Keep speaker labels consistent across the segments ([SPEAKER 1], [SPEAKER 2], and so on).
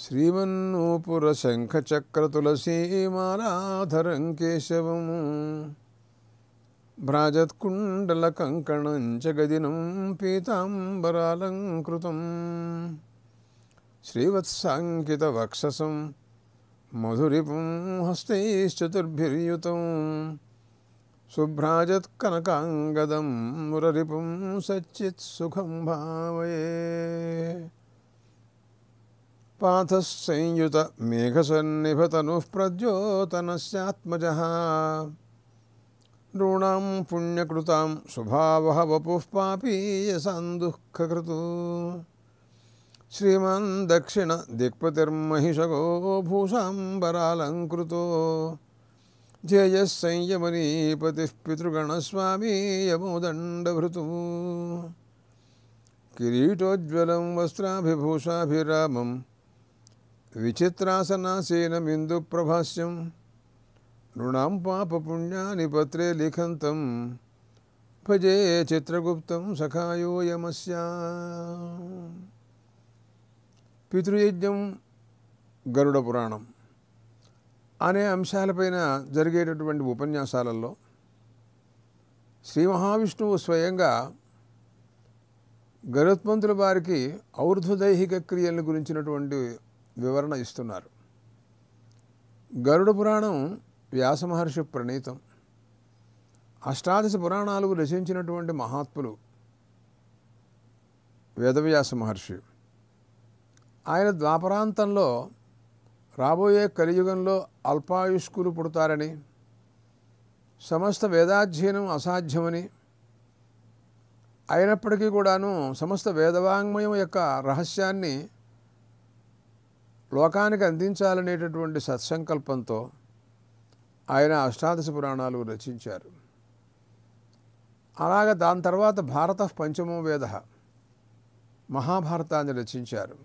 [SPEAKER 1] శ్రీమన్నూపురశంఖచక్రతులసీమాలాధరం కేశవం భ్రాజత్కుండలకంకణం చ గదినం పీతాంబరాలంకృతం శ్రీవత్సాంకితవక్షసం మధురిపుం హస్తైశ్చతుర్భిర్యుతం శుభ్రాజత్కనకాంగదం మురరిపుం సచ్చిత్సుఖం భావయే. పాథస్సంయుత మేఘసన్నిభతనుః ప్రద్యోతనస్యాత్మజః నృణాం పుణ్యకృతాం శుభావహ వపుః పాపీయసాందుఃఖకృతు. శ్రీమాన్ దక్షిణ దిక్పతిర్మహిషగో భూషాంబరాలంకృతో జేయః సంయమనీపతిః పితృగణస్వామీ యమోదండభృతుః. కిరీటోజ్వలం వస్త్రాభిభూషాభిరామం విచిత్రాసనాసీనమిందుప్రభాస్యం నృణాం పాపపుణ్యాని పత్రే లిఖంతం భజే చిత్రగుప్తం సఖాయోయమస్య. పితృయజ్ఞం, గరుడ పురాణం అనే అంశాలపైన జరిగేటటువంటి ఉపన్యాసాలలో శ్రీ మహావిష్ణువు స్వయంగా గరుత్మంతుల వారికి ఔర్ధ్వదైహిక క్రియలను గురించినటువంటి వివరణ ఇస్తున్నారు. గరుడ పురాణం వ్యాస మహర్షి ప్రణీతం. అష్టాదశ పురాణాలు రచించినటువంటి మహాత్ములు వేదవ్యాస మహర్షి. ఆయన ద్వాపరాంతంలో రాబోయే కలియుగంలో అల్పాయుష్కులు పుడతారని, సమస్త వేదాధ్యయనం అసాధ్యమని, అయినప్పటికీ కూడాను సమస్త వేదవాంగ్మయం యొక్క రహస్యాన్ని లోకానికి అందించాలనేటటువంటి సత్సంకల్పంతో ఆయన అష్టాదశ పురాణాలు రచించారు. అలాగ దాని తర్వాత భారత పంచమో వేద మహాభారతాన్ని రచించారు.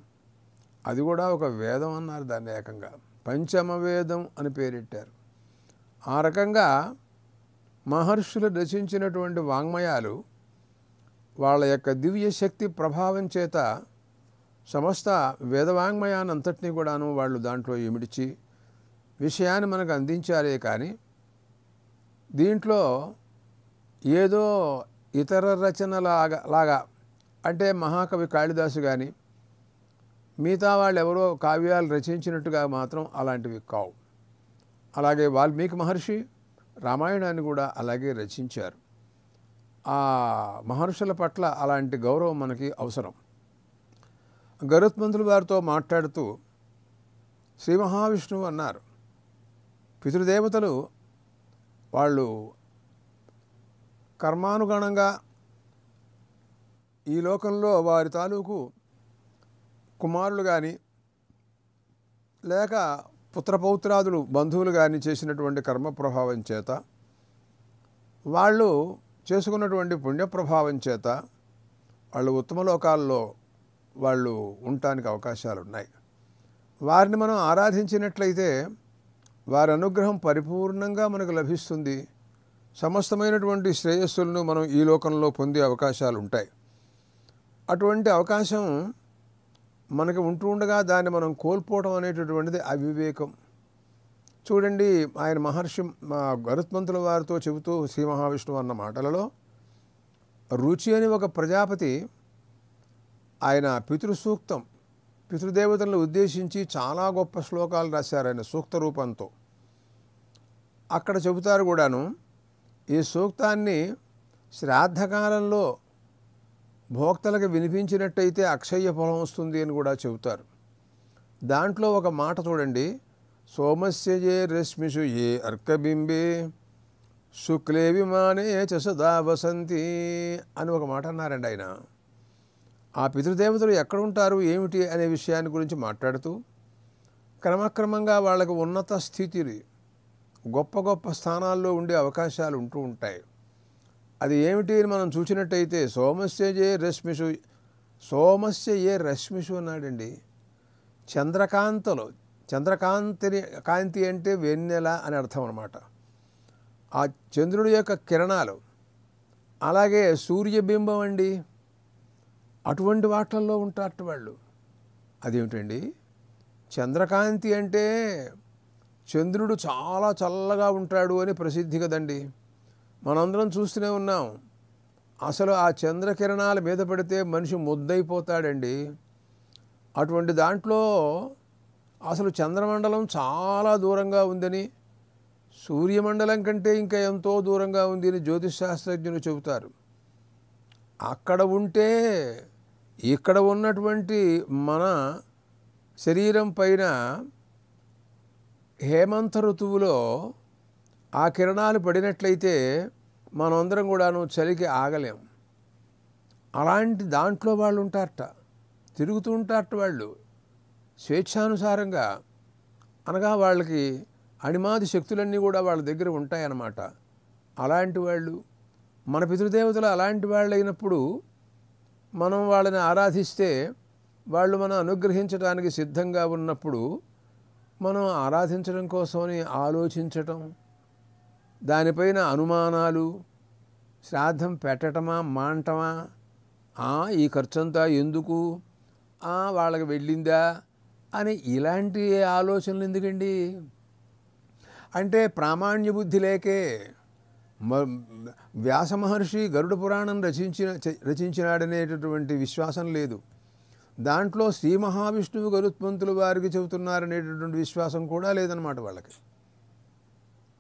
[SPEAKER 1] అది కూడా ఒక వేదం అన్నారు, దాన్ని ఏకంగా పంచమ వేదం అని పేరెట్టారు. ఆ రకంగా మహర్షులు రచించినటువంటి వాంగ్మయాలు వాళ్ళ యొక్క దివ్య శక్తి ప్రభావం చేత సమస్త వేదవాంగ్మయాన్ని అంతటినీ కూడాను వాళ్ళు దాంట్లో ఇమిడిచి విషయాన్ని మనకు అందించారే కానీ దీంట్లో ఏదో ఇతర రచనలాగా అంటే మహాకవి కాళిదాసు కానీ మిగతా వాళ్ళు ఎవరో కావ్యాలు రచించినట్టుగా మాత్రం అలాంటివి కావు. అలాగే వాల్మీకి మహర్షి రామాయణాన్ని కూడా అలాగే రచించారు. ఆ మహర్షుల పట్ల అలాంటి గౌరవం మనకి అవసరం. గరుత్మంతుల వారితో మాట్లాడుతూ శ్రీ మహావిష్ణువు అన్నారు, పితృదేవతలు వాళ్ళు కర్మానుగుణంగా ఈ లోకంలో వారి తాలూకు కుమారులు కానీ లేక పుత్రపౌత్రాదులు బంధువులు కానీ చేసినటువంటి కర్మ ప్రభావం చేత వాళ్ళు చేసుకున్నటువంటి పుణ్యప్రభావం చేత వాళ్ళు ఉత్తమ లోకాల్లో వాళ్ళు ఉండటానికి అవకాశాలు ఉన్నాయి. వారిని మనం ఆరాధించినట్లయితే వారి అనుగ్రహం పరిపూర్ణంగా మనకు లభిస్తుంది. సమస్తమైనటువంటి శ్రేయస్సులను మనం ఈ లోకంలో పొందే అవకాశాలు ఉంటాయి. అటువంటి అవకాశం మనకు ఉంటూ ఉండగా దాన్ని మనం కోల్పోవడం అనేటటువంటిది అవివేకం. చూడండి, ఆయన మహర్షి గరుత్మంతుల వారితో చెబుతూ శ్రీ మహావిష్ణువు అన్న మాటలలో రుచి అని ఒక ప్రజాపతి ఆయన పితృసూక్తం పితృదేవతలను ఉద్దేశించి చాలా గొప్ప శ్లోకాలు రాశారు ఆయన సూక్త రూపంతో. అక్కడ చెబుతారు కూడాను, ఈ సూక్తాన్ని శ్రాద్ధకాలంలో భోక్తలకు వినిపించినట్టయితే అక్షయ ఫలం వస్తుంది అని కూడా చెబుతారు. దాంట్లో ఒక మాట చూడండి, సోమస్య ఏ రశ్మిషు ఏ అర్కబింబే శుక్లే విమానే చ సదా వసంతి అని ఒక మాట అన్నారండి ఆయన. ఆ పితృదేవతలు ఎక్కడ ఉంటారు ఏమిటి అనే విషయాన్ని గురించి మాట్లాడుతూ క్రమక్రమంగా వాళ్ళకు ఉన్నత స్థితిని గొప్ప గొప్ప స్థానాల్లో ఉండే అవకాశాలు ఉంటూ ఉంటాయి. అది ఏమిటి అని మనం చూసినట్టయితే సోమస్య ఏ రశ్మిషు, సోమస్య ఏ రశ్మిషు అన్నాడండి. చంద్రకాంతి అంటే వెన్నెల అని అర్థం అన్నమాట. ఆ చంద్రుడి యొక్క కిరణాలు, అలాగే సూర్యబింబం అండి, అటువంటి వాటిల్లో ఉంటారట వాళ్ళు. అదేమిటండి, చంద్రకాంతి అంటే చంద్రుడు చాలా చల్లగా ఉంటాడు అని ప్రసిద్ధి కదండి. మనందరం చూస్తూనే ఉన్నాం. అసలు ఆ చంద్రకిరణాల మీద పడితే మనిషి ముద్దయిపోతాడండి. అటువంటి దాంట్లో అసలు చంద్రమండలం చాలా దూరంగా ఉందని, సూర్యమండలం కంటే ఇంకా ఎంతో దూరంగా ఉంది అని జ్యోతిష్ శాస్త్రజ్ఞులు చెబుతారు. అక్కడ ఉంటే ఇక్కడ ఉన్నటువంటి మన శరీరం పైన హేమంత ఋతువులో ఆ కిరణాలు పడినట్లయితే మనందరం కూడాను చలికి ఆగలేం. అలాంటి దాంట్లో వాళ్ళు ఉంటారట, తిరుగుతూ ఉంటారట వాళ్ళు స్వేచ్ఛానుసారంగా. అనగా వాళ్ళకి అణిమాది శక్తులన్నీ కూడా వాళ్ళ దగ్గర ఉంటాయన్నమాట. అలాంటి వాళ్ళు మన పితృదేవతలు అలాంటి వాళ్ళు అయినప్పుడు మనం వాళ్ళని ఆరాధిస్తే వాళ్ళు మనం అనుగ్రహించడానికి సిద్ధంగా ఉన్నప్పుడు మనం ఆరాధించడం కోసమని ఆలోచించటం, దానిపైన అనుమానాలు, శ్రాద్ధం పెట్టటమా మాంటమా, ఈ ఖర్చంతా ఎందుకు, వాళ్ళకి వెళ్ళిందా అని ఇలాంటి ఆలోచనలు ఎందుకండి? అంటే ప్రామాణ్య బుద్ధి లేకే. వ్యాస మహర్షి గరుడ పురాణం రచించినాడనేటటువంటి విశ్వాసం లేదు. దాంట్లో శ్రీ మహావిష్ణువు గరుత్మంతులు వారికి చెబుతున్నారనేటటువంటి విశ్వాసం కూడా లేదన్నమాట వాళ్ళకి.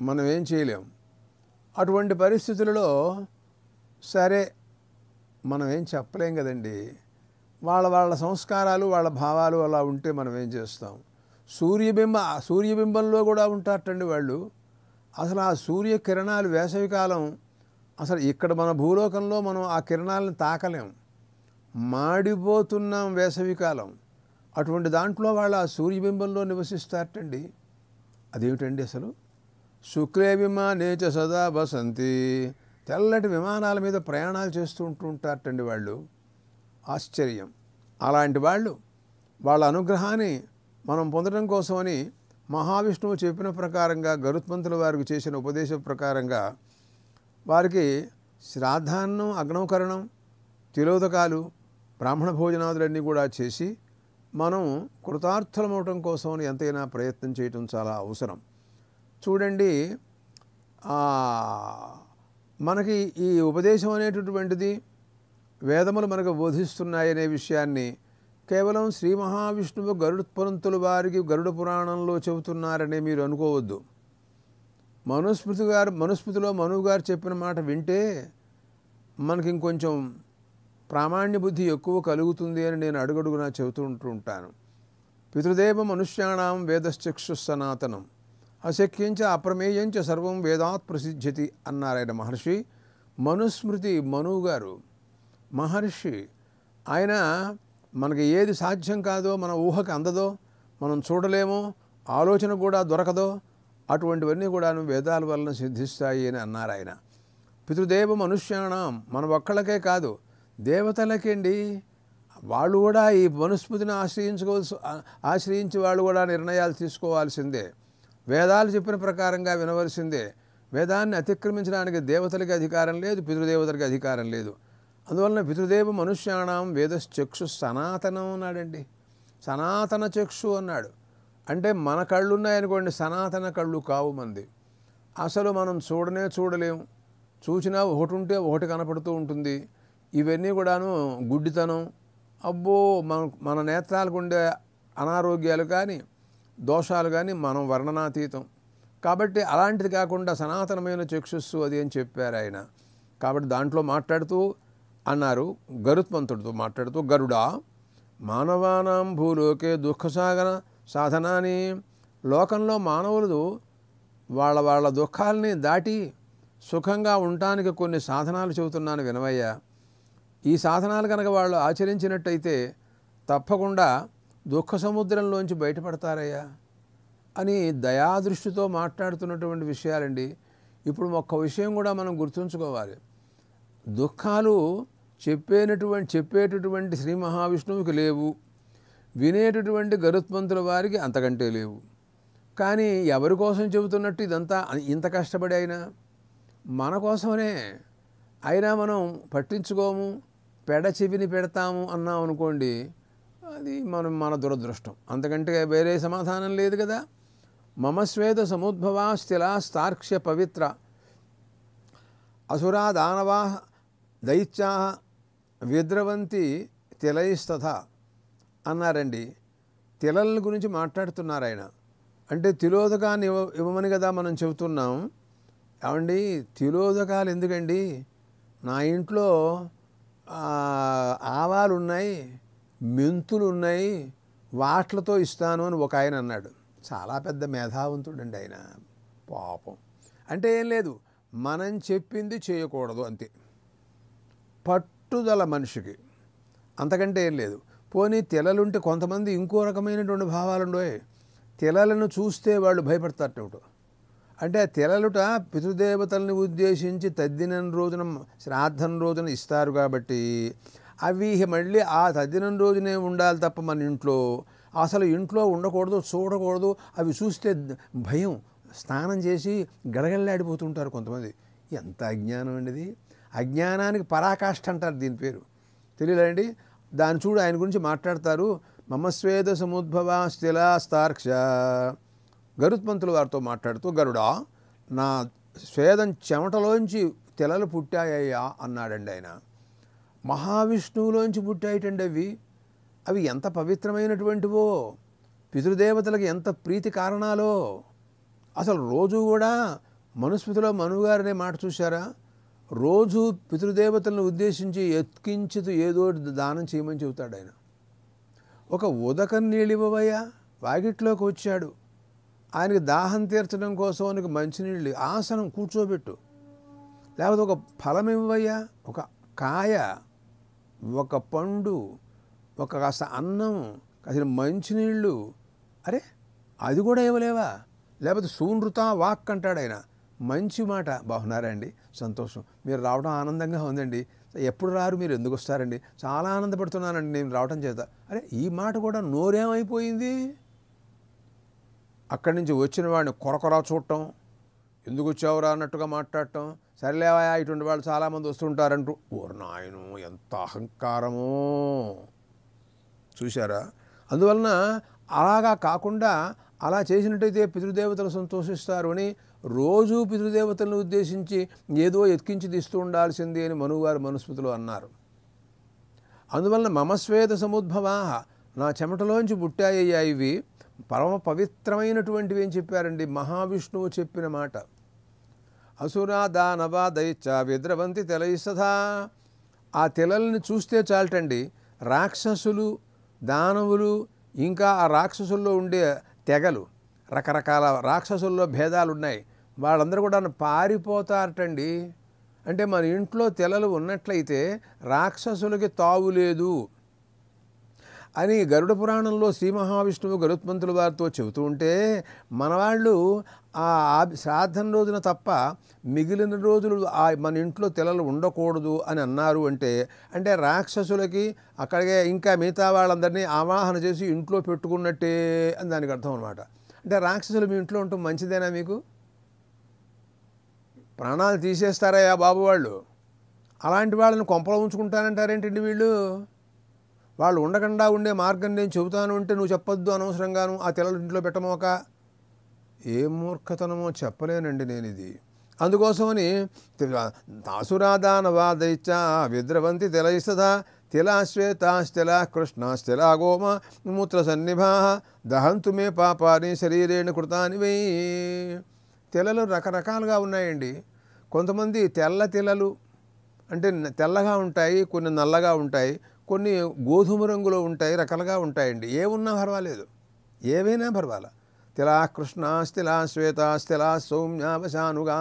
[SPEAKER 1] మనం ఏం చేయలేం. అటువంటి పరిస్థితులలో సరే మనం ఏం చెప్పలేం కదండి. వాళ్ళ సంస్కారాలు వాళ్ళ భావాలు అలా ఉంటే మనం ఏం చేస్తాం. సూర్యబింబంలో కూడా ఉంటారటండి వాళ్ళు. అసలు ఆ సూర్యకిరణాలు వేసవికాలం అసలు ఇక్కడ మన భూలోకంలో మనం ఆ కిరణాలను తాకలేం, మాడిపోతున్నాం వేసవికాలం. అటువంటి దాంట్లో వాళ్ళు ఆ సూర్యబింబంలో నివసిస్తారటండి. అదేమిటండి అసలు? శుక్లే విమానేచ సదా వసంతి, తెల్లటి విమానాల మీద ప్రయాణాలు చేస్తూ ఉంటారటండి వాళ్ళు. ఆశ్చర్యం. అలాంటి వాళ్ళ అనుగ్రహాన్ని మనం పొందడం కోసమని మహావిష్ణువు చెప్పిన ప్రకారంగా గరుత్మంతుల వారికి చేసిన ఉపదేశం ప్రకారంగా వారికి శ్రాద్ధాన్నం, అగ్నోకరణం, తిలోదకాలు, బ్రాహ్మణ భోజనాదులన్నీ కూడా చేసి మనం కృతార్థులమవటం కోసమని ఎంతైనా ప్రయత్నం చేయటం చాలా అవసరం. చూడండి, మనకి ఈ ఉపదేశం అనేటటువంటిది వేదములు మనకు బోధిస్తున్నాయనే విషయాన్ని కేవలం శ్రీ మహావిష్ణువు గరుత్మంతుల వారికి గరుడ పురాణంలో చెబుతున్నారనే మీరు అనుకోవద్దు. మనుస్మృతిలో మనువు గారు చెప్పిన మాట వింటే మనకి ఇంకొంచెం ప్రామాణ్య బుద్ధి ఎక్కువ కలుగుతుంది అని నేను అడుగడుగునా చెబుతూ ఉంటాను. పితృదేవ మనుష్యాణం వేదశ్చక్షు సనాతనం అశక్యంచ అప్రమేయంచ సర్వం వేదాత్ ప్రసిద్ధ్యతి అన్నారాయన మహర్షి. మనుస్మృతి మనువు గారు మహర్షి. ఆయన మనకి ఏది సాధ్యం కాదో, మన ఊహకు అందదో, మనం చూడలేమో, ఆలోచన కూడా దొరకదో, అటువంటివన్నీ కూడా వేదాల వలన సిద్ధిస్తాయి అని అన్నారు ఆయన. పితృదేవ మనుష్యాణం, మన ఒక్కళ్ళకే కాదు దేవతలకండి. వాళ్ళు కూడా ఈ మనుస్మృతిని ఆశ్రయించి వాళ్ళు కూడా నిర్ణయాలు తీసుకోవాల్సిందే. వేదాలు చెప్పిన ప్రకారంగా వినవలసిందే. వేదాన్ని అతిక్రమించడానికి దేవతలకి అధికారం లేదు, పితృదేవతలకి అధికారం లేదు. అందువలన పితృదేవ మనుష్యాణం వేదశ్చక్షు సనాతనం అన్నాడండి. సనాతన చక్షు అన్నాడు. అంటే మన కళ్ళు ఉన్నాయనుకోండి, సనాతన కళ్ళు కావు మంది. అసలు మనం చూడలేము. చూసినా ఒకటి ఉంటే ఒకటి కనపడుతూ ఉంటుంది. ఇవన్నీ కూడాను గుడ్డితనం. అబ్బో, మన నేత్రాలకు ఉండే అనారోగ్యాలు కానీ దోషాలు కానీ మనం వర్ణనాతీతం. కాబట్టి అలాంటిది కాకుండా సనాతనమైన చక్షుస్సు అది అని చెప్పారు ఆయన. కాబట్టి దాంట్లో మాట్లాడుతూ అన్నారు, గరుత్మంతుడితో మాట్లాడుతూ, గరుడా మానవానాం భూలోకే దుఃఖసాగర సాధనాన్ని, లోకంలో మానవులు వాళ్ళ దుఃఖాలని దాటి సుఖంగా ఉండటానికి కొన్ని సాధనాలు చెబుతున్నాను వినవయ్యా. ఈ సాధనాలు కనుక వాళ్ళు ఆచరించినట్టయితే తప్పకుండా దుఃఖ సముద్రంలోంచి బయటపడతారయ్యా అని దయాదృష్టితో మాట్లాడుతున్నటువంటి విషయాలండి. ఇప్పుడు ఒక్క విషయం కూడా మనం గుర్తుంచుకోవాలి. దుఃఖాలు చెప్పేటటువంటి శ్రీ మహావిష్ణువుకి లేవు, వినేటటువంటి గరుత్మంతుల వారికి అంతకంటే లేవు. కానీ ఎవరి కోసం చెబుతున్నట్టు ఇదంతా ఇంత కష్టపడి అయినా మన కోసమనే. అయినా మనం పట్టించుకోము, పెడ చెవిని పెడతాము అన్నాం అనుకోండి, అది మన దురదృష్టం, అంతకంటే వేరే సమాధానం లేదు కదా. మమ శ్వేత సముద్భవా స్థిలాస్తార్క్ష్య పవిత్ర అసురా దానవా దైత్యా విద్రవంతి తిలైస్తథా అన్నారండి. తిలల గురించి మాట్లాడుతున్నారు ఆయన. అంటే తిలోదకాన్ని ఇవ్వమని కదా మనం చెబుతున్నాం. ఏమండి తిలోదకాలు ఎందుకండి? నా ఇంట్లో ఆవాలు ఉన్నాయి, మెంతులు ఉన్నాయి, వాట్లతో ఇస్తాను అని ఒక ఆయన అన్నాడు. చాలా పెద్ద మేధావంతుడండి ఆయన, పాపం. అంటే ఏం లేదు, మనం చెప్పింది చేయకూడదు అంతే, పట్టుదల మనిషికి, అంతకంటే ఏం లేదు. పోనీ తిలలుంటే కొంతమంది ఇంకో రకమైనటువంటి భావాలు ఉండవు. తిలలను చూస్తే వాళ్ళు భయపడతారట. అంటే ఆ తిలలుట పితృదేవతల్ని ఉద్దేశించి తద్దినం రోజున శ్రాద్ధం రోజున ఇస్తారు కాబట్టి అవి మళ్ళీ ఆ తద్దినం రోజునే ఉండాలి తప్ప మన ఇంట్లో అసలు ఇంట్లో ఉండకూడదు, చూడకూడదు. అవి చూస్తే భయం, స్నానం చేసి గడగడలాడిపోతుంటారు కొంతమంది. ఎంత అజ్ఞానం అండి ఇది! అజ్ఞానానికి పరాకాష్ఠ అంటారు దీని పేరు, తెలియలేండి. దాని చూడు ఆయన గురించి మాట్లాడతారు. మమస్వేద సముద్భవ స్థిలాస్తార్క్ష. గరుత్మంతుల వారితో మాట్లాడుతూ, గరుడా నా స్వేదం చెమటలోంచి తెలలు పుట్టాయ్యా అన్నాడండి ఆయన. మహావిష్ణువులోంచి పుట్టాయిటండి అవి. అవి ఎంత పవిత్రమైనటువంటివో, పితృదేవతలకు ఎంత ప్రీతి కారణాలో. అసలు రోజు కూడా మనుస్మృతిలో మనుగారనే మాట చూశారా? రోజు పితృదేవతలను ఉద్దేశించి ఎత్కించుతూ ఏదో దానం చేయమని చెబుతాడు ఆయన. ఒక ఉదకం నీళ్ళు ఇవ్వవయ్యా, వాకిట్లోకి వచ్చాడు, ఆయనకి దాహం తీర్చడం కోసం ఆయనకు మంచినీళ్ళు ఆసనం కూర్చోబెట్టు. లేకపోతే ఒక ఫలం ఇవ్వయ్యా, ఒక కాయ, ఒక పండు, ఒక కాస్త అన్నం, కాసిన మంచినీళ్ళు. అరే అది కూడా ఇవ్వలేవా? లేకపోతే సూనృతా వాక్ అంటాడు ఆయన. మంచి మాట. బాగున్నారండి, సంతోషం, మీరు రావడం ఆనందంగా ఉందండి. ఎప్పుడు రారు, మీరు ఎందుకు వస్తారండి? చాలా ఆనందపడుతున్నానండి నేను రావడం చేత. అరే ఈ మాట కూడా నోరేమైపోయింది? అక్కడి నుంచి వచ్చిన వాడిని కొరకొరా చూడటం, ఎందుకు వచ్చావురా అన్నట్టుగా మాట్లాడటం. సరేలేవా ఇటువంటి వాళ్ళు చాలామంది వస్తుంటారంటూ, ఓరు నాయను ఎంత అహంకారమో చూశారా? అందువలన అలాగా కాకుండా అలా చేసినట్టయితే పితృదేవతలు సంతోషిస్తారు అని రోజు పితృదేవతలను ఉద్దేశించి ఏదో ఎత్కించి తీస్తూ ఉండాల్సింది అని మనువారు మనుస్మృతిలో అన్నారు. అందువలన మమస్వేద సముద్భవా, నా చెమటలోంచి పుట్టాయ్యా ఇవి, పరమ పవిత్రమైనటువంటివి అని చెప్పారండి మహావిష్ణువు చెప్పిన మాట. అసురా దానవా దైత్య విద్రవంతి తిలైస్తథా. ఆ తిలల్ని చూస్తే చాలటండి, రాక్షసులు, దానవులు, ఇంకా ఆ రాక్షసుల్లో ఉండే తెగలు, రకరకాల రాక్షసుల్లో భేదాలు ఉన్నాయి, వాళ్ళందరూ కూడా పారిపోతారటండి. అంటే మన ఇంట్లో తెలలు ఉన్నట్లయితే రాక్షసులకి తావు లేదు అని గరుడ పురాణంలో శ్రీ మహావిష్ణువు గరుత్మంతుల వారితో చెబుతూ ఉంటే, మనవాళ్ళు ఆ శ్రాద్ధం రోజున తప్ప మిగిలిన రోజులు మన ఇంట్లో తెలలు ఉండకూడదు అని అన్నారు. అంటే రాక్షసులకి అక్కడికే ఇంకా మిగతా వాళ్ళందరినీ ఆవాహన చేసి ఇంట్లో పెట్టుకున్నట్టే అని దానికి అర్థం అనమాట. అంటే రాక్షసులు మీ ఇంట్లో ఉండటం మంచిదేనా? మీకు ప్రాణాలు తీసేస్తారయ్యా బాబు వాళ్ళు. అలాంటి వాళ్ళని కొంపలో ఉంచుకుంటానంటారేంటండి వీళ్ళు? వాళ్ళు ఉండకుండా ఉండే మార్గం నేను చెబుతాను అంటే నువ్వు చెప్పొద్దు అనవసరంగాను, ఆ తెలలు ఇంట్లో పెట్టమోక. ఏం మూర్ఖతనమో చెప్పలేనండి నేను ఇది. అందుకోసమని అసురాదానవా దైత్య విద్రవంతి తిలైస్తథా తిలాశ్వేతాశ్తిలా కృష్ణాశ్తిలా గోమ మూత్ర సన్నిభా దహంతు మే పాపాని శరీరేణ కృతాని వై. తెలలు రకరకాలుగా ఉన్నాయండి. కొంతమంది తెల్ల తెలలు అంటే తెల్లగా ఉంటాయి, కొన్ని నల్లగా ఉంటాయి, కొన్ని గోధుమ రంగులో ఉంటాయి, రకాలుగా ఉంటాయండి. ఏమున్నా పర్వాలేదు, ఏవైనా పర్వాలా. తిలా కృష్ణాస్తిలా శ్వేతాస్తిలా సౌమ్యావశానుగా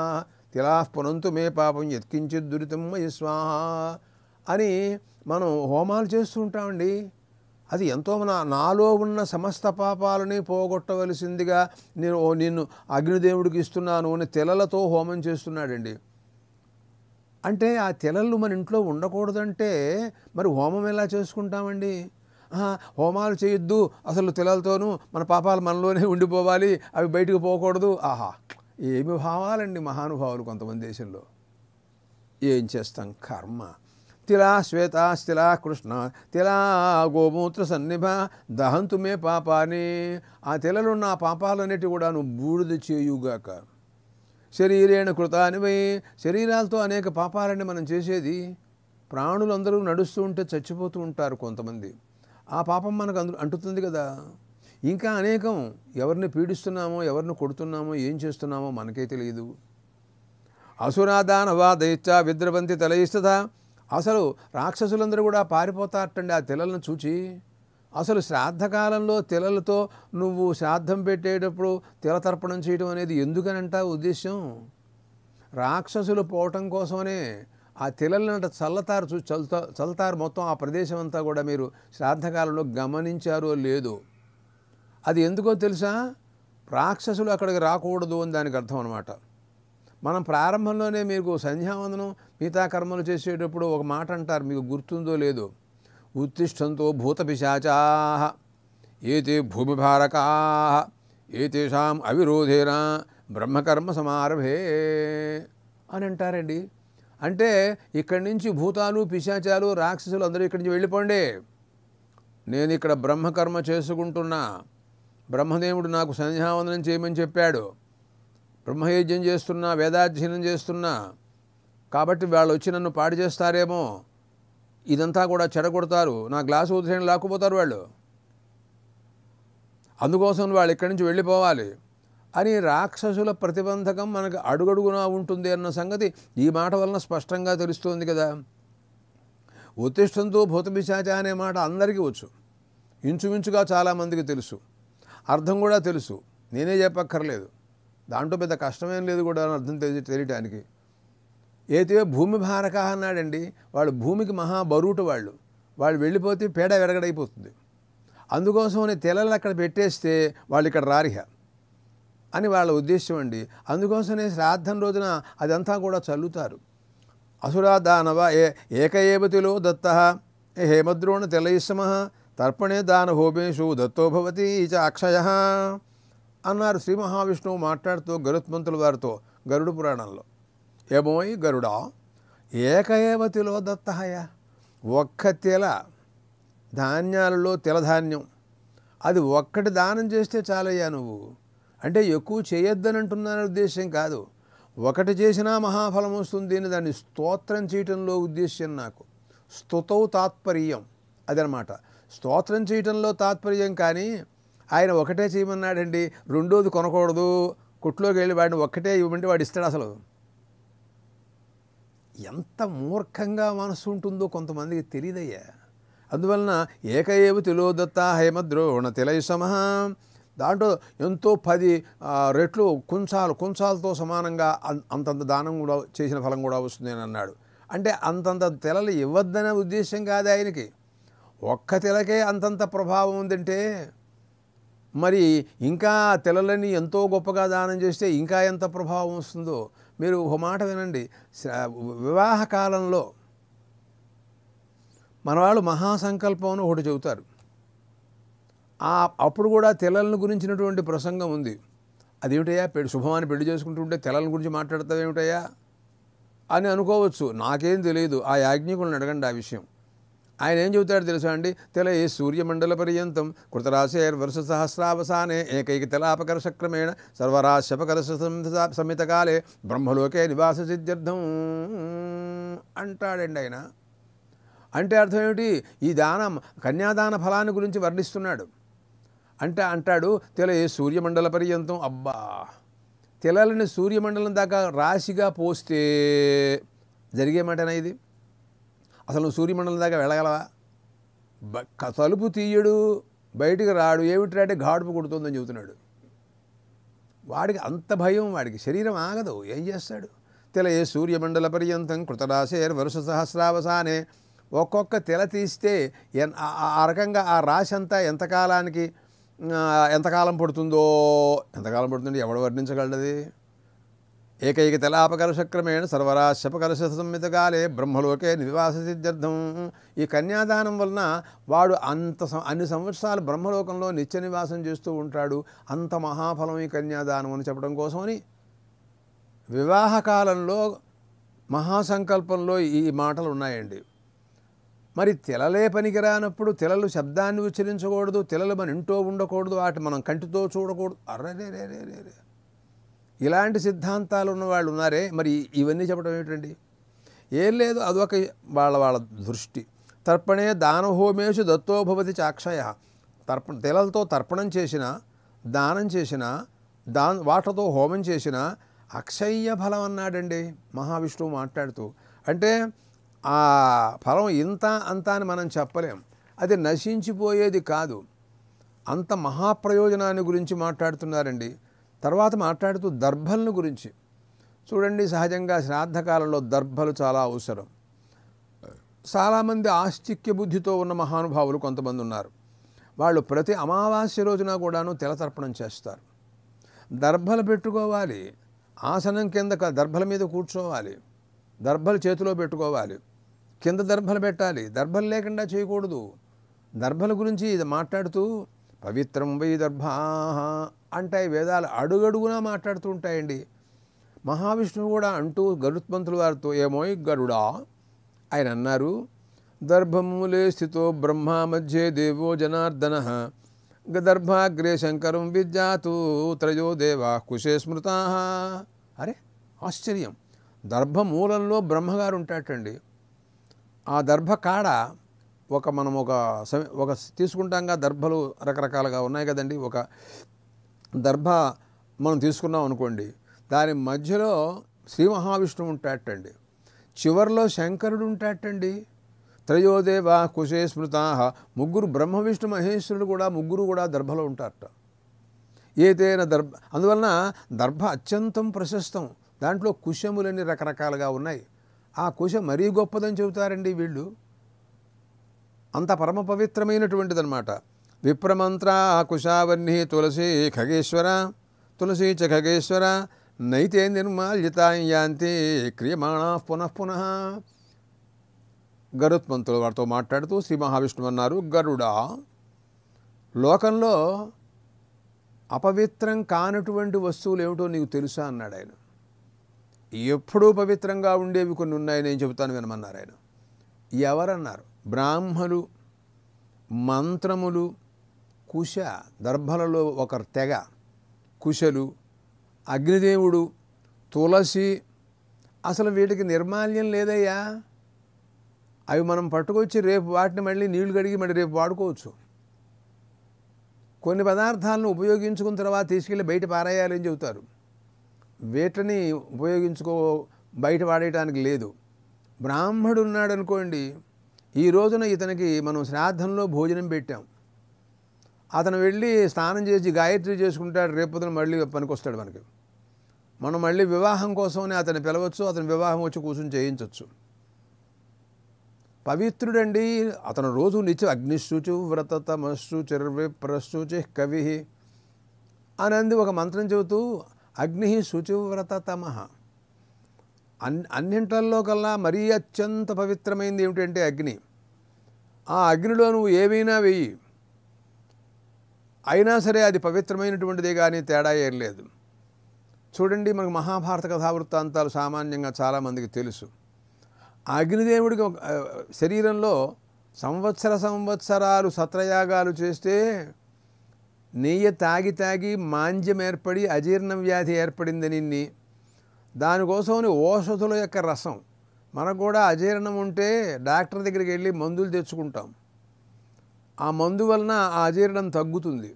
[SPEAKER 1] తిలా పునంతు మే పాపం యత్కించిత్ దురితం మయి స్వాహ అని మనం హోమాలు చేస్తూ ఉంటామండి. అది ఎంతో నాలో ఉన్న సమస్త పాపాలని పోగొట్టవలసిందిగా నిన్ను అగ్నిదేవుడికి ఇస్తున్నాను అని తెలలతో హోమం చేస్తున్నాడండి. అంటే ఆ తెలలు మన ఇంట్లో ఉండకూడదంటే మరి హోమం ఎలా చేసుకుంటామండి? హోమాలు చేయొద్దు అసలు, తెలలతోనూ మన పాపాలు మనలోనే ఉండిపోవాలి, అవి బయటకు పోకూడదు. ఆహా, ఏమి భావాలండి మహానుభావులు కొంతమంది దేశంలో. ఏం చేస్తాం, కర్మ. తిలా శ్వేతా స్థిలా కృష్ణ తిలా గోమూత్ర సన్నిభ దహంతు మే పాపాని. ఆ తెలలున్న ఆ పాపాలన్నిటి కూడా నువ్వు బూడిద చేయుగాక. శరీరేణ కృతానివై, శరీరాలతో అనేక పాపాలని మనం చేసేది. ప్రాణులందరూ నడుస్తూ ఉంటే చచ్చిపోతూ ఉంటారు కొంతమంది. ఆ పాపం మనకు అంటుతుంది కదా. ఇంకా అనేకం ఎవరిని పీడిస్తున్నామో, ఎవరిని కొడుతున్నామో, ఏం చేస్తున్నామో మనకే తెలియదు. అసురాదానవా దైత్య విద్రవంతి తలయిస్తత. అసలు రాక్షసులందరూ కూడా పారిపోతారటండి ఆ తెలలను చూచి. అసలు శ్రాద్ధకాలంలో తెలలతో నువ్వు శ్రాద్ధం పెట్టేటప్పుడు తెల తర్పణం చేయడం అనేది ఎందుకనంట ఉద్దేశం? రాక్షసులు పోవటం కోసమనే ఆ తెలలంట చల్లతారు, చల్లుతారు మొత్తం ఆ ప్రదేశం అంతా కూడా. మీరు శ్రాద్ధకాలంలో గమనించారో లేదో. అది ఎందుకో తెలుసా? రాక్షసులు అక్కడికి రాకూడదు అని దానికి అర్థం అనమాట. మనం ప్రారంభంలోనే మీకు సంధ్యావందనం మిగతా కర్మలు చేసేటప్పుడు ఒక మాట అంటారు, మీకు గుర్తుందో లేదో. ఉత్తిష్టంతో భూత పిశాచాః ఏతే భూమిభారకాః ఏతేషాం అవిరోధేన బ్రహ్మకర్మ సమారభే అని అంటారండి. అంటే ఇక్కడి నుంచి భూతాలు పిశాచాలు రాక్షసులు అందరూ ఇక్కడి నుంచి వెళ్ళిపోండి, నేను ఇక్కడ బ్రహ్మకర్మ చేసుకుంటున్నా, బ్రహ్మదేవుడు నాకు సంధ్యావందనం చేయమని చెప్పాడు, బ్రహ్మయజ్ఞం చేస్తున్నా, వేదాధ్యయనం చేస్తున్నా, కాబట్టి వాళ్ళు వచ్చి నన్ను పాడు చేస్తారేమో, ఇదంతా కూడా చెడగొడతారు, నా గ్లాసు ఉదయం లాక్కుపోతారు వాళ్ళు, అందుకోసం వాళ్ళు ఇక్కడి నుంచి వెళ్ళిపోవాలి అని రాక్షసుల ప్రతిబంధకం మనకు అడుగడుగునా ఉంటుంది అన్న సంగతి ఈ మాట వలన స్పష్టంగా తెలుస్తోంది కదా. ఉత్తిష్టంతో భూతపిశాచ అనే మాట అందరికీ వచ్చు, ఇంచుమించుగా చాలామందికి తెలుసు, అర్థం కూడా తెలుసు, నేనే చెప్పక్కర్లేదు, దాంట్లో పెద్ద కష్టమేం లేదు కూడా అర్థం తెలియటానికి. అయితే భూమి భారక అన్నాడండి. వాళ్ళు భూమికి మహా బరువుట, వాళ్ళు వెళ్ళిపోతే పేడ వెరగడైపోతుంది, అందుకోసమని తెలలు అక్కడ పెట్టేస్తే వాళ్ళు ఇక్కడ రారిహ అని వాళ్ళ ఉద్దేశం అండి. అందుకోసమే శ్రాద్ధం రోజున అదంతా కూడా చల్లుతారు. అసురా దానవ ఏకయేవతిలో దత్త హేమద్రోణ తెలయిస్మ తర్పణే దాన హోమేషు దత్తో భవతి చ అక్షయ అన్నారు శ్రీ మహావిష్ణువు మాట్లాడుతూ గరుత్మంతుల వారితో గరుడు పురాణంలో. ఏమోయ్ గరుడా, ఏకయేవతిలో దత్తహయ, ఒక్క తెల ధాన్యాలలో తెలధాన్యం అది ఒక్కటి దానం చేస్తే చాలయ్యా నువ్వు. అంటే ఎక్కువ చేయొద్దని అంటున్నాను ఉద్దేశం కాదు, ఒకటి చేసినా మహాఫలం వస్తుంది అని దాన్ని స్తోత్రం చేయటంలో ఉద్దేశ్యం నాకు. స్తుతౌ తాత్పర్యం అదనమాట, స్తోత్రం చేయటంలో తాత్పర్యం. కానీ ఆయన ఒకటే చేయమన్నాడండి, రెండోది కొనకూడదు, కొట్లోకి వెళ్ళి వాడిని ఒక్కటే ఇవ్వమంటే వాడు ఇస్తాడు. అసలు ఎంత మూర్ఖంగా మనసు ఉంటుందో కొంతమందికి తెలియదయ్యా. అందువలన ఏకయేవతిలో దత్త హేమద్రోణ తిలైసమ, దాంట్లో ఎంతో 10 రెట్లు కుంచాలతో సమానంగా అంతంత దానం కూడా చేసిన ఫలం కూడా వస్తుంది అని అన్నాడు. అంటే అంతంత తెలలు ఇవ్వద్దనే ఉద్దేశం కాదు ఆయనకి, ఒక్క తెలకే అంతంత ప్రభావం ఉందంటే మరి ఇంకా తెలలని ఎంతో గొప్పగా దానం చేస్తే ఇంకా ఎంత ప్రభావం వస్తుందో. మీరు ఒక మాట వినండి, వివాహ కాలంలో మన వాళ్ళు మహాసంకల్పం అని ఒకటి చెబుతారు. అప్పుడు కూడా తెలలను గురించినటువంటి ప్రసంగం ఉంది. అదేమిటయ్యా, శుభమాని పెళ్లి చేసుకుంటుంటే తెలల గురించి మాట్లాడతావేమిటయ్యా అని అనుకోవచ్చు, నాకేం తెలియదు, ఆ యాజ్ఞికులను అడగండి ఆ విషయం. ఆయన ఏం చెబుతాడు తెలుసా అండి, తెల ఏ సూర్యమండల పర్యంతం కృతరాశేర్వర్ష సహస్రావసానే ఏకైక తెలాపకర్షక్రమేణ సర్వరాశపకర్ష సంహితకాలే బ్రహ్మలోకే నివాస సిద్ధ్యర్థం అంటాడండి ఆయన. అంటే అర్థం ఏమిటి, ఈ దానం కన్యాదాన ఫలాన్ని గురించి వర్ణిస్తున్నాడు. అంటే అంటాడు తెల ఏ సూర్యమండల పర్యంతం, అబ్బా తెలని సూర్యమండలం దాకా రాశిగా పోస్తే జరిగే మాటనా ఇది? అసలు నువ్వు సూర్యమండలం దాకా వెళ్ళగలవా? తలుపు తీయడు, బయటికి రాడు, ఏమిట్రా అంటే ఘాడుపు కొడుతుందని చెబుతున్నాడు. వాడికి అంత భయం, వాడికి శరీరం ఆగదు, ఏం చేస్తాడు? తెల ఏ సూర్యమండల పర్యంతం కృతరాశేర్వర్ష సహస్రావసానే, ఒక్కొక్క తెల తీస్తే ఆ రకంగా ఆ రాశి అంతా ఎంతకాలం పడుతుందో, ఎంతకాలం పడుతుంది ఎవడు వర్ణించగలది? ఏకైక తెలాపకర్షక్రమేణ సర్వరాశపకర్ష సంహితకాలే బ్రహ్మలోకే నివాస సిద్ధ్యర్థం. ఈ కన్యాదానం వలన వాడు అన్ని సంవత్సరాలు బ్రహ్మలోకంలో నిత్య నివాసం చేస్తూ ఉంటాడు. అంత మహాఫలం ఈ కన్యాదానం అని చెప్పడం కోసమని వివాహ కాలంలో మహాసంకల్పంలో ఈ మాటలు ఉన్నాయండి. మరి తిలలే పనికిరానప్పుడు తిలలు శబ్దాన్ని ఉచ్చరించకూడదు, తిలలు మన ఇంట్లో ఉండకూడదు, వాటి మనం కంటితో చూడకూడదు. అర్రరే, ఇలాంటి సిద్ధాంతాలు ఉన్న వాళ్ళు ఉన్నారే. మరి ఇవన్నీ చెప్పడం ఏమిటండి? ఏం లేదు, అదొక వాళ్ళ దృష్టి. తర్పణే దానహోమేషు దత్తోభవతి చాక్షయ. తిలలతో తర్పణం చేసిన, దానం చేసిన, వాటితో హోమం చేసిన అక్షయ్య ఫలం అన్నాడండి మహావిష్ణువు మాట్లాడుతూ. అంటే ఆ ఫలం ఇంత అంత అని మనం చెప్పలేం, అది నశించిపోయేది కాదు. అంత మహాప్రయోజనాన్ని గురించి మాట్లాడుతున్నారండి. తర్వాత మాట్లాడుతూ దర్భలను గురించి చూడండి. సహజంగా శ్రాద్ధకాలంలో దర్భలు చాలా అవసరం. చాలామంది ఆస్తిక్య బుద్ధితో ఉన్న మహానుభావులు కొంతమంది ఉన్నారు. వాళ్ళు ప్రతి అమావాస్య రోజున కూడాను తిలతర్పణం చేస్తారు. దర్భలు పెట్టుకోవాలి, ఆసనం కింద దర్భల మీద కూర్చోవాలి, దర్భలు చేతిలో పెట్టుకోవాలి, కింద దర్భలు పెట్టాలి, దర్భలు లేకుండా చేయకూడదు. దర్భల గురించి ఇది మాట్లాడుతూ పవిత్రం వై దర్భా అంటాయి వేదాలు, అడుగడుగునా మాట్లాడుతూ ఉంటాయండి. మహావిష్ణువు కూడా అంటూ గరుత్మంతుల వారితో, ఏమోయ్ గరుడా, ఆయన అన్నారు, దర్భమూలే స్థితో బ్రహ్మ మధ్యే దేవో జనార్దన గదర్భాగ్రే శంకరం విద్యాతు త్రయో దేవా కుశే స్మృతా. అరే ఆశ్చర్యం, దర్భమూలంలో బ్రహ్మగారు ఉంటాటండి. ఆ దర్భ కాడ మనం ఒక తీసుకుంటాంగా, దర్భలు రకరకాలుగా ఉన్నాయి కదండి. ఒక దర్భ మనం తీసుకున్నాం అనుకోండి, దాని మధ్యలో శ్రీ మహావిష్ణువు ఉంటాటండి, చివరిలో శంకరుడు ఉంటాటండి. త్రయోదేవా కుశే స్మృతా. ముగ్గురు బ్రహ్మ విష్ణు మహేశ్వరుడు కూడా ముగ్గురు కూడా దర్భలో ఉంటారట. ఏదైనా అందువలన దర్భ అత్యంతం ప్రశస్తం. దాంట్లో కుశములన్నీ రకరకాలుగా ఉన్నాయి. ఆ కుశ మరీ గొప్పదని చెబుతారండి వీళ్ళు. అంత పరమ పవిత్రమైనటువంటిదన్నమాట. విప్రమంత్ర కుశావన్నీ తులసి ఖగేశ్వర తులసి చ ఖగేశ్వర నైతే నిర్మాల్యతాయాంతి క్రియమాణా పునః. గరుత్మంతులు వారితో మాట్లాడుతూ శ్రీ మహావిష్ణువు అన్నారు, గరుడా, లోకంలో అపవిత్రం కానటువంటి వస్తువులు ఏమిటో నీకు తెలుసా అన్నాడు ఆయన. ఎప్పుడూ పవిత్రంగా ఉండేవి కొన్ని ఉన్నాయి, నేను చెబుతాను వినమన్నారు ఆయన. ఎవరన్నారు? బ్రాహ్మలు, మంత్రములు, కుశ దర్భలలో ఒక తెగ, కుశలు, అగ్నిదేవుడు, తులసి. అసలు వీటికి నిర్మాల్యం లేదయ్యా. అవి మనం పట్టుకొచ్చి రేపు వాటిని మళ్ళీ నీళ్లు కడిగి మళ్ళీ రేపు వాడుకోవచ్చు. కొన్ని పదార్థాలను ఉపయోగించుకున్న తర్వాత తీసుకెళ్ళి బయట పారేయాలని చెబుతారు. వీటిని బయట వాడేయటానికి లేదు. బ్రాహ్మడు ఉన్నాడు అనుకోండి, ఈ రోజున ఇతనికి మనం శ్రాద్ధంలో భోజనం పెట్టాం, అతను వెళ్ళి స్నానం చేసి గాయత్రి చేసుకుంటాడు, రేపొద్దున మళ్ళీ పనికొస్తాడు మనకి. మనం మళ్ళీ వివాహం కోసమని అతన్ని పిలవచ్చు, అతని వివాహం వచ్చి కూర్చొని చేయించవచ్చు. పవిత్రుడండి అతను. రోజు నిత్యం అగ్నిశుచు వ్రతతమశుచిర్విప్రశుచి కవి అని ఒక మంత్రం చెబుతూ, అగ్ని శుచి వ్రతతమ. అన్నింటిలో కల్లా మరీ అత్యంత పవిత్రమైనది ఏమిటంటే అగ్ని. ఆ అగ్నిలో నువ్వు ఏమైనా వెయ్యి, అయినా సరే అది పవిత్రమైనటువంటిదే కానీ తేడా ఏం లేదు. చూడండి, మనకు మహాభారత కథావృత్తాంతాలు సామాన్యంగా చాలామందికి తెలుసు. అగ్నిదేవుడికి శరీరంలో సంవత్సరాలు సత్రయాగాలు చేస్తే నెయ్యి తాగి మాంద్యం ఏర్పడి అజీర్ణ వ్యాధి ఏర్పడిందని, దానికోసం ఓషధుల యొక్క రసం. మనకు కూడా అజీర్ణం ఉంటే డాక్టర్ దగ్గరికి వెళ్ళి మందులు తెచ్చుకుంటాం. ఆ మందు వలన ఆ అజీర్ణం తగ్గుతుంది.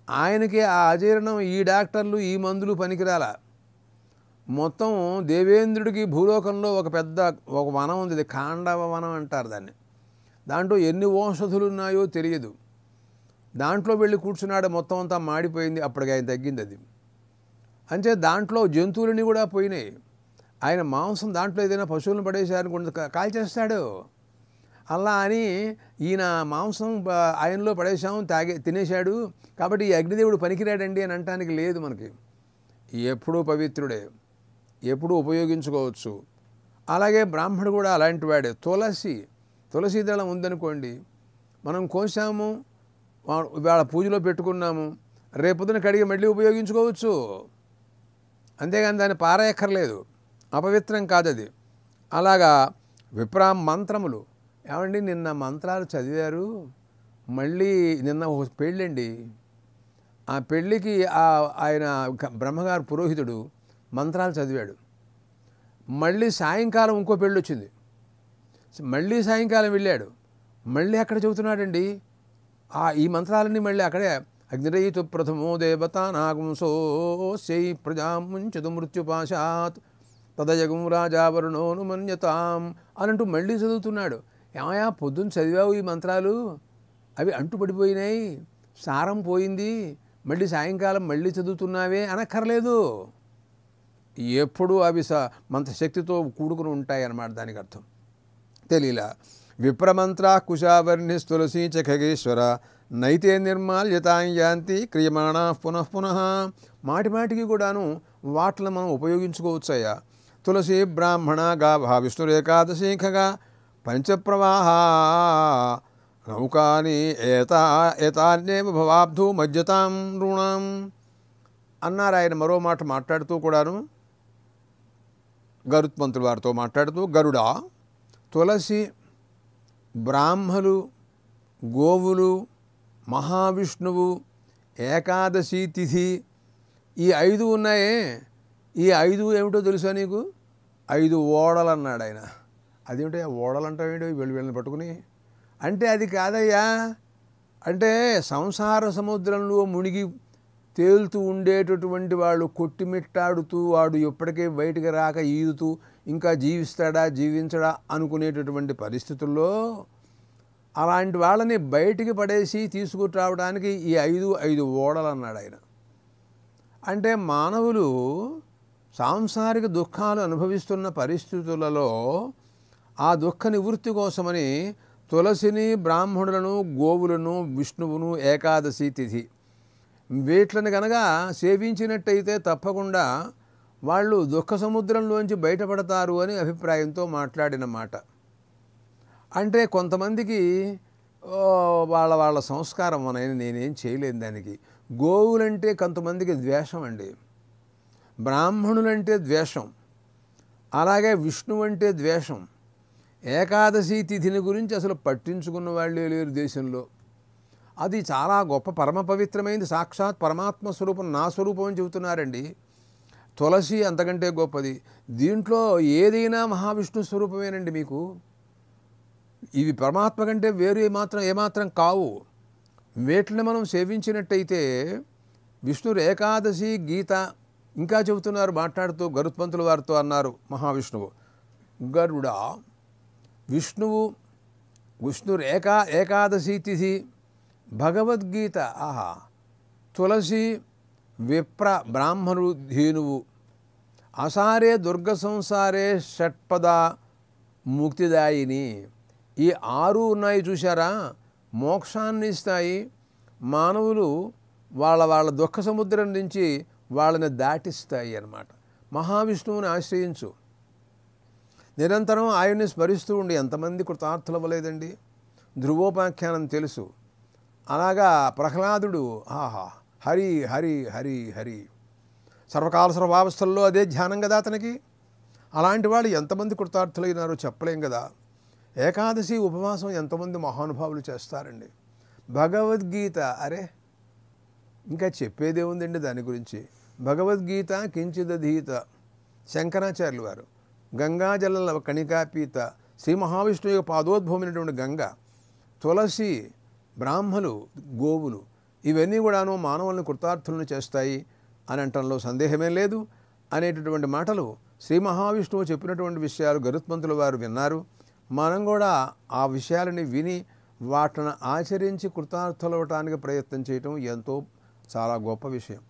[SPEAKER 1] ఆయనకి ఆ అజీర్ణం, ఈ డాక్టర్లు ఈ మందులు పనికిరాల. మొత్తం దేవేంద్రుడికి భూలోకంలో ఒక వనం ఉంది, ఖాండవ వనం అంటారు దాన్ని. దాంట్లో ఎన్ని ఓషధులు ఉన్నాయో తెలియదు. దాంట్లో వెళ్ళి కూర్చున్నాడు, మొత్తం అంతా మాడిపోయింది. అప్పటికి ఆయన తగ్గింది అది. అంటే దాంట్లో జంతువులని కూడా పోయినాయి. ఆయన మాంసం దాంట్లో ఏదైనా పశువులను పడేసారనుకుంటే కాల్చేస్తాడు. అలా అని ఈయన మాంసం ఆయనలో పడేసాం, తినేశాడు కాబట్టి ఈ అగ్నిదేవుడు పనికిరాడండి అని అనటానికి లేదు. మనకి ఎప్పుడూ పవిత్రుడే, ఎప్పుడూ ఉపయోగించుకోవచ్చు. అలాగే బ్రాహ్మడు కూడా అలాంటి వాడే. తులసి దళం ఉందనుకోండి, మనం కోసాము, ఇవాళ పూజలో పెట్టుకున్నాము, రేపొద్దున కడిగి మళ్ళీ ఉపయోగించుకోవచ్చు. అంతేగాని దాన్ని పారేయక్కర్లేదు, అపవిత్రం కాదది. అలాగా మంత్రములు, ఏమండి నిన్న మంత్రాలు చదివారు, మళ్ళీ నిన్న ఒక పెళ్ళండి, ఆ పెళ్ళికి ఆయన బ్రహ్మగారు పురోహితుడు మంత్రాలు చదివాడు. మళ్ళీ సాయంకాలం ఇంకో పెళ్ళి వచ్చింది, మళ్ళీ సాయంకాలం వెళ్ళాడు, మళ్ళీ అక్కడ చెబుతున్నాడండి ఈ మంత్రాలన్నీ మళ్ళీ అక్కడే. అగ్నిరయితు ప్రథమో దేవత నాగుంసోస్యై ప్రజాముంచదు మృత్యుపాశాత్ తదయగం రాజావరుణోను మన్యతాం అనంటూ మళ్ళీ చదువుతున్నాడు. ఏమయ్యా పొద్దున్న చదివావు ఈ మంత్రాలు, అవి అంటుపడిపోయినాయి, సారం పోయింది, మళ్ళీ సాయంకాలం మళ్ళీ చదువుతున్నావే అనక్కర్లేదు. ఎప్పుడూ అవి మంత్రశక్తితో కూడుకుని ఉంటాయి అన్నమాట. దానికి అర్థం తెలియలా. విప్రమంత్ర కుశావర్ణిస్తులసీ చ ఖగేశ్వర నైతే నిర్మాల్యతాం యాంతి క్రియమాణా పునః పునః. మాటి మాటికి కూడాను వాటిని మనం ఉపయోగించుకోవచ్చయ్యా. తులసి బ్రాహ్మణ గాభా విష్ణురేకాదశీ ఖగా పంచప్రవాహ నౌకాని ఏతాన్యేవ భవాబ్ధు మజ్జతాం రుణాం అన్నారు ఆయన. మరో మాట మాట్లాడుతూ కూడాను గరుత్మంతుల వారితో మాట్లాడుతూ, గరుడా, తులసి, బ్రాహ్మలు, గోవులు, మహావిష్ణువు, ఏకాదశి తిథి, ఈ 5 ఉన్నాయే, ఈ 5 ఏమిటో తెలుసా నీకు? 5 ఓడలు అన్నాడు ఆయన. అదేమిటో ఓడలు అంటావేంటి వీళ్ళని పట్టుకుని అంటే? అది కాదయ్యా, అంటే సంసార సముద్రంలో మునిగి తేలుతూ ఉండేటటువంటి వాళ్ళు, కొట్టిమిట్టాడుతూ వాడు ఎప్పటికే బయటికి రాక ఈదుతూ ఇంకా జీవిస్తాడా జీవించడా అనుకునేటటువంటి పరిస్థితుల్లో అలాంటి వాళ్ళని బయటికి పడేసి తీసుకురావడానికి ఈ 5 ఓడలు అన్నాడు ఆయన. అంటే మానవులు సాంసారిక దుఃఖాలు అనుభవిస్తున్న పరిస్థితులలో ఆ దుఃఖ నివృత్తి కోసమని తులసిని, బ్రాహ్మణులను, గోవులను, విష్ణువును, ఏకాదశి తిథి వీట్లను కనుక సేవించినట్టయితే తప్పకుండా వాళ్ళు దుఃఖ సముద్రంలోంచి బయటపడతారు అని అభిప్రాయంతో మాట్లాడిన మాట. అంటే కొంతమందికి వాళ్ళ సంస్కారం నేనేం చేయలేను దానికి. గోవులంటే కొంతమందికి ద్వేషం అండి, బ్రాహ్మణులంటే ద్వేషం, అలాగే విష్ణువు అంటే ద్వేషం. ఏకాదశి తిథిని గురించి అసలు పట్టించుకున్న వాళ్ళే లేరు దేశంలో. అది చాలా గొప్ప పరమ పవిత్రమైనది, సాక్షాత్ పరమాత్మ స్వరూపం, నా స్వరూపం అని చెబుతున్నారండి. తులసి అంతకంటే గొప్పది. దీంట్లో ఏదైనా మహావిష్ణు స్వరూపమేనండి మీకు. ఇవి పరమాత్మ కంటే వేరు ఏమాత్రం కావు. వీటిని మనం సేవించినట్టయితే విష్ణురు ఏకాదశి గీత ఇంకా చెబుతున్నారు మాట్లాడుతూ గరుత్మంతుల వారితో అన్నారు మహావిష్ణువు, గరుడా, విష్ణురు ఏకాదశి తిథి, భగవద్గీత, ఆహా, తులసి, విప్ర, బ్రాహ్మణుడు, ధేనువు, అసారే దుర్గ సంసారే షట్పద ముక్తిదాయిని. ఈ 6 ఉన్నాయి చూసారా, మోక్షాన్ని ఇస్తాయి. మానవులు వాళ్ళ దుఃఖ సముద్రం నుంచి వాళ్ళని దాటిస్తాయి అన్నమాట. మహావిష్ణువుని ఆశ్రయించు, నిరంతరం ఆయన్ని స్మరిస్తూ ఉండి. ఎంతమంది కృతార్థులు అవ్వలేదండి? ధ్రువోపాఖ్యానం తెలుసు. అలాగా ప్రహ్లాదుడు, ఆహా, హరి హరి హరి హరి, సర్వకాల సర్వావస్థల్లో అదే ధ్యానం కదా అతనికి. అలాంటి వాళ్ళు ఎంతమంది కృతార్థులైనారో చెప్పలేం కదా. ఏకాదశి ఉపవాసం ఎంతమంది మహానుభావులు చేస్తారండి. భగవద్గీత, అరే ఇంకా చెప్పేదే ఉందండి దాని గురించి. భగవద్గీత కించిదధీత, శంకరాచార్యులు వారు. గంగాజల కణికాపీత, శ్రీ మహావిష్ణువు యొక్క పాదోద్భవమైనటువంటి గంగ, తులసి, బ్రాహ్మలు, గోవులు, ఇవన్నీ కూడాను మానవులను కృతార్థులను చేస్తాయి అని అంటంలో సందేహమేం లేదు అనేటటువంటి మాటలు శ్రీ మహావిష్ణువు చెప్పినటువంటి విషయాలు గరుత్మంతుల వారు విన్నారు. మనం కూడా ఆ విషయాలని విని వాటిని ఆచరించి కృతార్థులవటానికి ప్రయత్నం చేయటం చాలా గొప్ప విషయం.